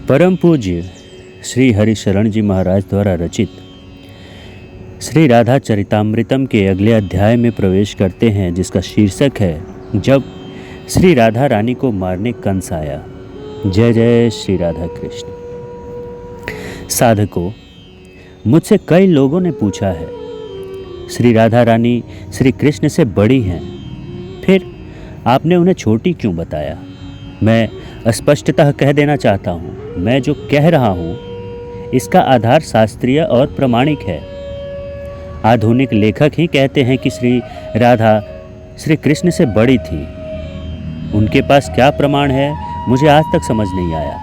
परम पूज्य श्री हरिशरण जी महाराज द्वारा रचित श्री राधा चरितामृतम के अगले अध्याय में प्रवेश करते हैं, जिसका शीर्षक है जब श्री राधा रानी को मारने कंस आया। जय जय श्री राधा कृष्ण। साधकों, मुझसे कई लोगों ने पूछा है, श्री राधा रानी श्री कृष्ण से बड़ी हैं, फिर आपने उन्हें छोटी क्यों बताया? मैं स्पष्टतः कह देना चाहता हूँ, मैं जो कह रहा हूँ इसका आधार शास्त्रीय और प्रमाणिक है। आधुनिक लेखक ही कहते हैं कि श्री राधा श्री कृष्ण से बड़ी थी। उनके पास क्या प्रमाण है, मुझे आज तक समझ नहीं आया,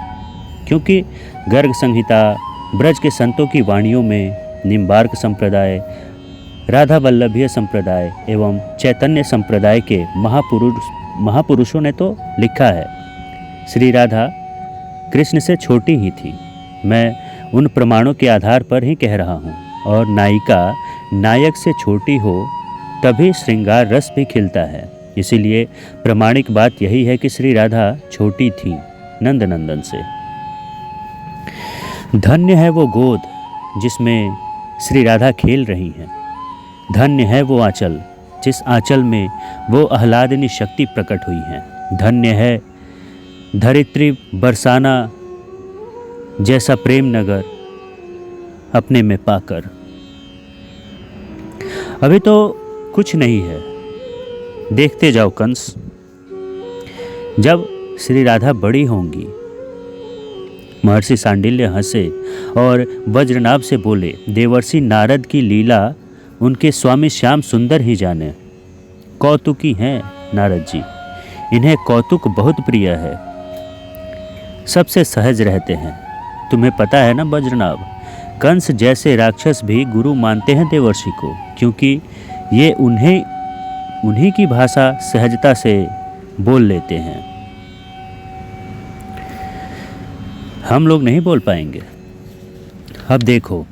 क्योंकि गर्ग संहिता, ब्रज के संतों की वाणियों में निम्बार्क संप्रदाय, राधा वल्लभीय संप्रदाय एवं चैतन्य संप्रदाय के महापुरुषों ने तो लिखा है श्री राधा कृष्ण से छोटी ही थी। मैं उन प्रमाणों के आधार पर ही कह रहा हूँ। और नायिका नायक से छोटी हो तभी श्रृंगार रस भी खिलता है। इसीलिए प्रमाणिक बात यही है कि श्री राधा छोटी थी नंदनंदन से। धन्य है वो गोद जिसमें श्री राधा खेल रही हैं। धन्य है वो आंचल जिस आंचल में वो आह्लादिनी शक्ति प्रकट हुई है। धन्य है धरित्री बरसाना जैसा प्रेम नगर अपने में पाकर। अभी तो कुछ नहीं है, देखते जाओ कंस। जब श्री राधा बड़ी होंगी। महर्षि सांडिल्य हंसे और वज्रनाभ से बोले, देवर्षि नारद की लीला उनके स्वामी श्याम सुंदर ही जाने। कौतुकी हैं नारद जी, इन्हें कौतुक बहुत प्रिय है, सबसे सहज रहते हैं। तुम्हें पता है ना वज्रनाभ, कंस जैसे राक्षस भी गुरु मानते हैं देवर्षि को, क्योंकि ये उन्हीं की भाषा सहजता से बोल लेते हैं। हम लोग नहीं बोल पाएंगे। अब देखो,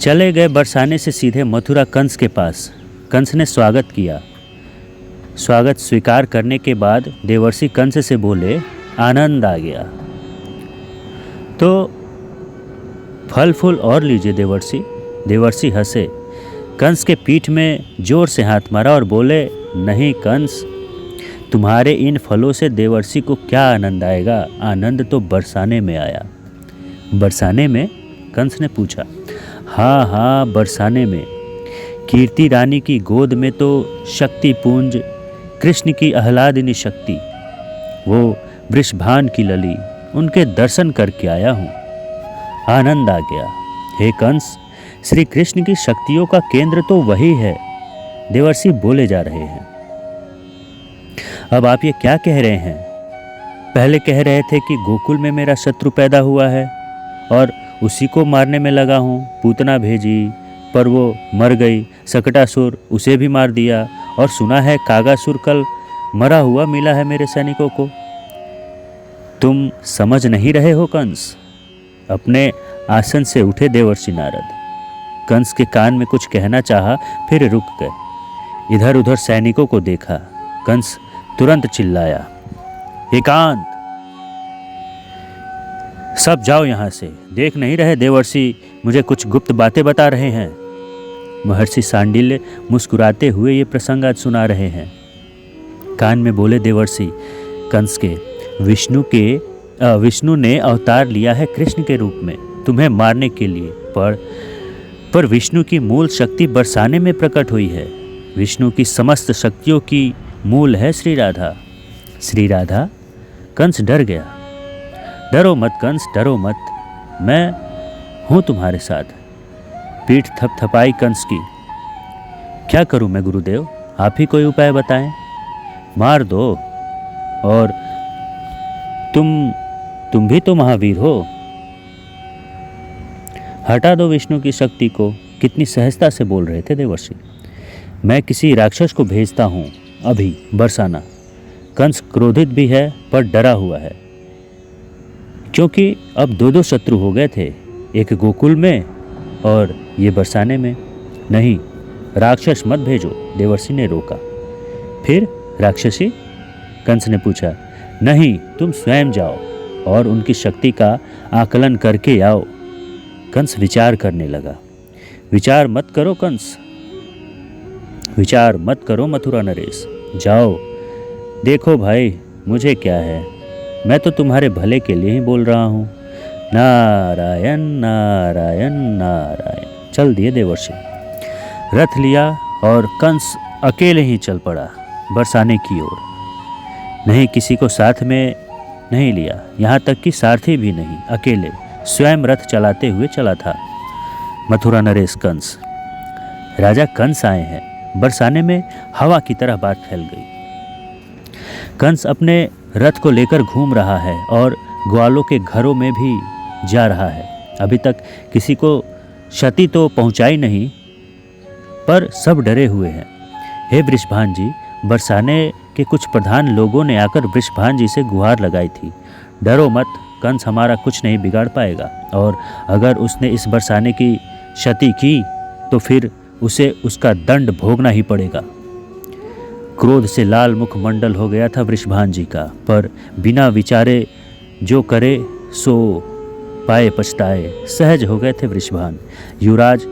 चले गए बरसाने से सीधे मथुरा कंस के पास। कंस ने स्वागत किया। स्वागत स्वीकार करने के बाद देवर्षि कंस से बोले, आनंद आ गया तो फल फूल और लीजिए देवर्षि। देवर्षि हंसे, कंस के पीठ में जोर से हाथ मारा और बोले, नहीं कंस, तुम्हारे इन फलों से देवर्षि को क्या आनंद आएगा? आनंद तो बरसाने में आया। बरसाने में? कंस ने पूछा। हाँ हाँ, बरसाने में। कीर्ति रानी की गोद में तो शक्ति पुंज कृष्ण की आह्लादिनी शक्ति, वो वृषभान की लली, उनके दर्शन करके आया हूँ। आनंद आ गया। हे कंस, श्री कृष्ण की शक्तियों का केंद्र तो वही है। देवर्षि बोले जा रहे हैं। अब आप ये क्या कह रहे हैं? पहले कह रहे थे कि गोकुल में मेरा शत्रु पैदा हुआ है और उसी को मारने में लगा हूँ। पूतना भेजी पर वो मर गई। सकटासुर, उसे भी मार दिया। और सुना है कागासुर कल मरा हुआ मिला है मेरे सैनिकों को। तुम समझ नहीं रहे हो कंस? अपने आसन से उठे देवर्षि नारद। कंस के कान में कुछ कहना चाहा, फिर रुक गए। इधर उधर सैनिकों को देखा। कंस तुरंत चिल्लाया, एकांत, सब जाओ यहाँ से। देख नहीं रहे देवर्षि मुझे कुछ गुप्त बातें बता रहे हैं? महर्षि सांडिल्य मुस्कुराते हुए ये प्रसंग आज सुना रहे हैं। कान में बोले देवर्षि कंस के, विष्णु ने अवतार लिया है कृष्ण के रूप में तुम्हें मारने के लिए, पर विष्णु की मूल शक्ति बरसाने में प्रकट हुई है। विष्णु की समस्त शक्तियों की मूल है श्री राधा। श्री राधा? कंस डर गया। डरो मत कंस, डरो मत, मैं हूँ तुम्हारे साथ। पीठ थपथपाई कंस की। क्या करूँ मैं गुरुदेव, आप ही कोई उपाय बताएं। मार दो। और तुम भी तो महावीर हो, हटा दो विष्णु की शक्ति को। कितनी सहजता से बोल रहे थे देवर्षि। मैं किसी राक्षस को भेजता हूँ अभी बरसाना। कंस क्रोधित भी है पर डरा हुआ है, क्योंकि अब दो शत्रु हो गए थे, एक गोकुल में और ये बरसाने में। नहीं, राक्षस मत भेजो, देवर्षि ने रोका। फिर राक्षसी? कंस ने पूछा। नहीं, तुम स्वयं जाओ। और उनकी शक्ति का आकलन करके आओ। कंस विचार करने लगा। विचार मत करो कंस, विचार मत करो मथुरा नरेश, जाओ। देखो भाई, मुझे क्या है, मैं तो तुम्हारे भले के लिए ही बोल रहा हूँ। नारायण नारायण नारायण। चल दिए देवर्षि। रथ लिया और कंस अकेले ही चल पड़ा बरसाने की ओर। नहीं किसी को साथ में नहीं लिया, यहाँ तक कि सारथी भी नहीं, अकेले स्वयं रथ चलाते हुए चला था मथुरा नरेश कंस। राजा कंस आए हैं। बरसाने में हवा की तरह बात फैल गई। कंस अपने रथ को लेकर घूम रहा है और ग्वालों के घरों में भी जा रहा है। अभी तक किसी को क्षति तो पहुंचाई नहीं, पर सब डरे हुए हैं। हे वृषभान जी, बरसाने के कुछ प्रधान लोगों ने आकर वृषभान जी से गुहार लगाई थी। डरो मत, कंस हमारा कुछ नहीं बिगाड़ पाएगा, और अगर उसने इस बरसाने की क्षति की तो फिर उसे उसका दंड भोगना ही पड़ेगा। क्रोध से लाल मुख मंडल हो गया था वृषभान जी का, पर बिना विचारे जो करे सो पाए पछताए सहज हो गए थे वृषभान। युवराज,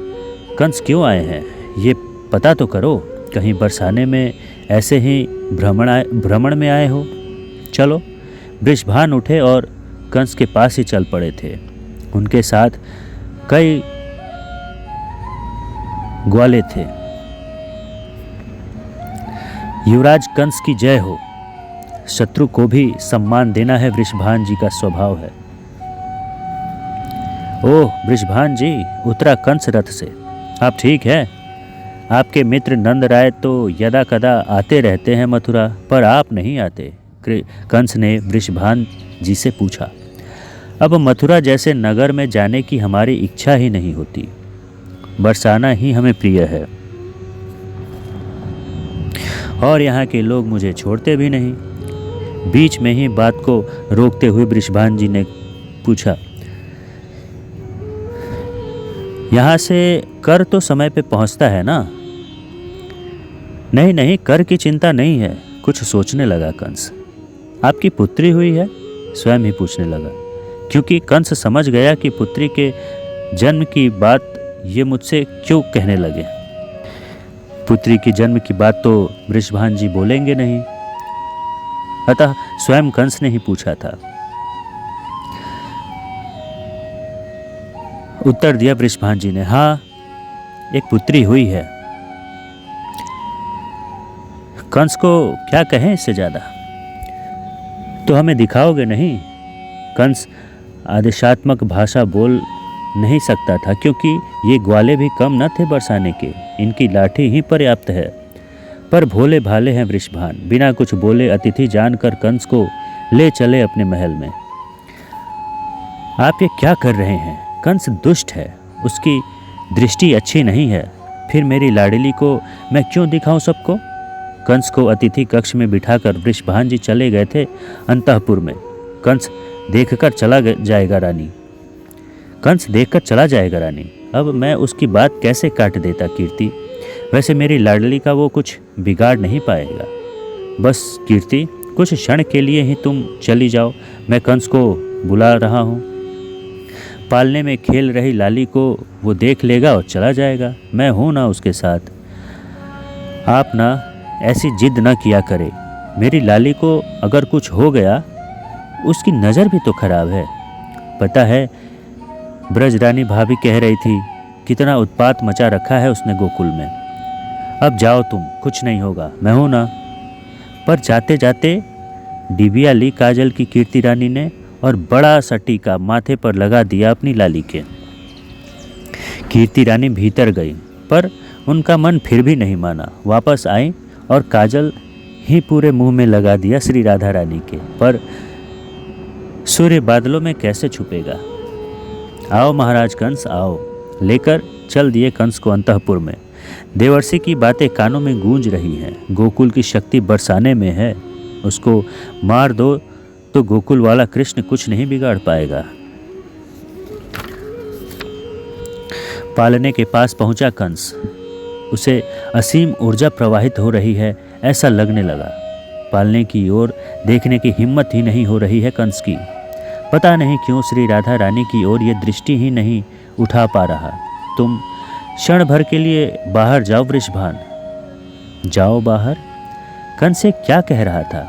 कंस क्यों आए हैं ये पता तो करो, कहीं बरसाने में ऐसे ही भ्रमण में आए हो। चलो। वृषभान उठे और कंस के पास ही चल पड़े थे। उनके साथ कई ग्वाले थे। युवराज कंस की जय हो। शत्रु को भी सम्मान देना है वृषभान जी का स्वभाव है। ओह वृषभान जी, उतरा कंस रथ से। आप ठीक है? आपके मित्र नंद राय तो यदा कदा आते रहते हैं मथुरा, पर आप नहीं आते, कंस ने वृषभान जी से पूछा। अब मथुरा जैसे नगर में जाने की हमारी इच्छा ही नहीं होती, बरसाना ही हमें प्रिय है, और यहाँ के लोग मुझे छोड़ते भी नहीं। बीच में ही बात को रोकते हुए वृषभान जी ने पूछा, यहाँ से कर तो समय पे पहुँचता है ना? नहीं नहीं, कर की चिंता नहीं है। कुछ सोचने लगा कंस। आपकी पुत्री हुई है? स्वयं ही पूछने लगा, क्योंकि कंस समझ गया कि पुत्री के जन्म की बात ये मुझसे क्यों कहने लगे। पुत्री की जन्म की बात तो वृषभान जी बोलेंगे नहीं, अतः स्वयं कंस ने ही पूछा था। उत्तर दिया वृषभान जी ने, हाँ, एक पुत्री हुई है। कंस को क्या कहें इससे ज्यादा? तो हमें दिखाओगे नहीं? कंस आदेशात्मक भाषा बोल नहीं सकता था, क्योंकि ये ग्वाले भी कम न थे बरसाने के, इनकी लाठी ही पर्याप्त है। पर भोले भाले हैं वृषभान, बिना कुछ बोले अतिथि जानकर कंस को ले चले अपने महल में। आप ये क्या कर रहे हैं? कंस दुष्ट है, उसकी दृष्टि अच्छी नहीं है, फिर मेरी लाडली को मैं क्यों दिखाऊं सबको? कंस को अतिथि कक्ष में बिठाकर वृषभान जी चले गए थे अंतःपुर में। कंस देखकर चला जाएगा रानी, कंस देखकर चला जाएगा रानी। अब मैं उसकी बात कैसे काट देता कीर्ति? वैसे मेरी लाडली का वो कुछ बिगाड़ नहीं पाएगा। बस कीर्ति, कुछ क्षण के लिए ही तुम चली जाओ, मैं कंस को बुला रहा हूँ। पालने में खेल रही लाली को वो देख लेगा और चला जाएगा, मैं हूँ ना उसके साथ। आप ना ऐसी जिद न किया करे, मेरी लाली को अगर कुछ हो गया, उसकी नज़र भी तो खराब है। पता है, ब्रजरानी भाभी कह रही थी कितना उत्पात मचा रखा है उसने गोकुल में। अब जाओ तुम, कुछ नहीं होगा, मैं हूं ना। पर जाते जाते डिबिया ली काजल की कीर्ति रानी ने और बड़ा सा टीका माथे पर लगा दिया अपनी लाली के। कीर्ति रानी भीतर गई, पर उनका मन फिर भी नहीं माना। वापस आई और काजल ही पूरे मुंह में लगा दिया श्री राधा रानी के। पर सूर्य बादलों में कैसे छुपेगा? आओ महाराज कंस, आओ। लेकर चल दिए कंस को अंतःपुर में। देवर्षि की बातें कानों में गूंज रही हैं। गोकुल की शक्ति बरसाने में है, उसको मार दो तो गोकुल वाला कृष्ण कुछ नहीं बिगाड़ पाएगा। पालने के पास पहुंचा कंस। उसे असीम ऊर्जा प्रवाहित हो रही है ऐसा लगने लगा। पालने की ओर देखने की हिम्मत ही नहीं हो रही है कंस की। पता नहीं क्यों श्री राधा रानी की ओर ये दृष्टि ही नहीं उठा पा रहा। तुम क्षण भर के लिए बाहर जाओ वृषभान। जाओ बाहर? कंस से क्या कह रहा था?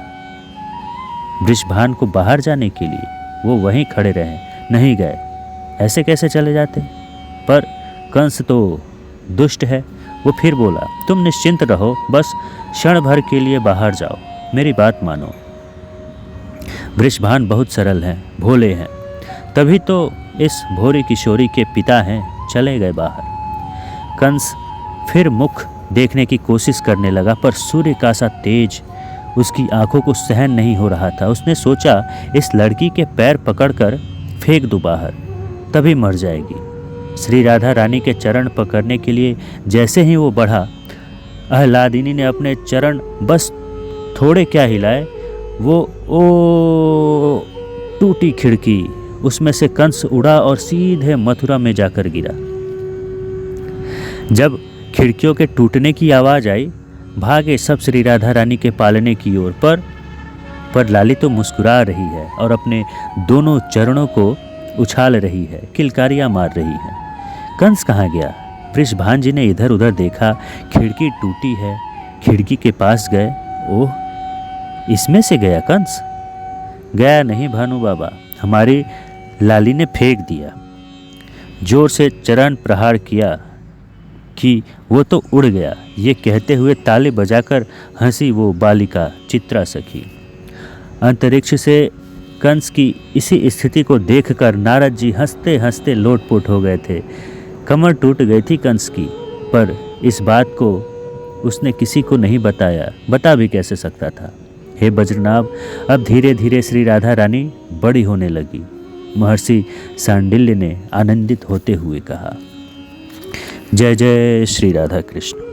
वृषभान को बाहर जाने के लिए? वो वहीं खड़े रहे, नहीं गए। ऐसे कैसे चले जाते? पर कंस तो दुष्ट है। वो फिर बोला, तुम निश्चिंत रहो, बस क्षण भर के लिए बाहर जाओ, मेरी बात मानो। वृषभान बहुत सरल हैं, भोले हैं, तभी तो इस भोरी किशोरी के पिता हैं। चले गए बाहर। कंस फिर मुख देखने की कोशिश करने लगा, पर सूर्य का सा तेज उसकी आंखों को सहन नहीं हो रहा था। उसने सोचा, इस लड़की के पैर पकड़कर फेंक दूं बाहर, तभी मर जाएगी। श्री राधा रानी के चरण पकड़ने के लिए जैसे ही वो बढ़ा, आह्लादिनी ने अपने चरण बस थोड़े क्या हिलाए, वो ओ टूटी खिड़की, उसमें से कंस उड़ा और सीधे मथुरा में जाकर गिरा। जब खिड़कियों के टूटने की आवाज़ आई, भागे सब श्री राधा रानी के पालने की ओर। पर लाली तो मुस्कुरा रही है और अपने दोनों चरणों को उछाल रही है, किलकारियाँ मार रही है। कंस कहाँ गया? वृषभान जी ने इधर उधर देखा, खिड़की टूटी है। खिड़की के पास गए, ओह, इसमें से गया कंस? गया नहीं भानु बाबा, हमारी लाली ने फेंक दिया। जोर से चरण प्रहार किया कि वो तो उड़ गया। ये कहते हुए ताली बजाकर हंसी वो बालिका चित्रा सखी। अंतरिक्ष से कंस की इसी स्थिति को देखकर नारद जी हंसते हंसते लोटपोट हो गए थे। कमर टूट गई थी कंस की, पर इस बात को उसने किसी को नहीं बताया, बता भी कैसे सकता था। हे बज्रनाभ, अब धीरे धीरे श्री राधा रानी बड़ी होने लगी। महर्षि सांडिल्य ने आनंदित होते हुए कहा, जय जय श्री राधा कृष्ण।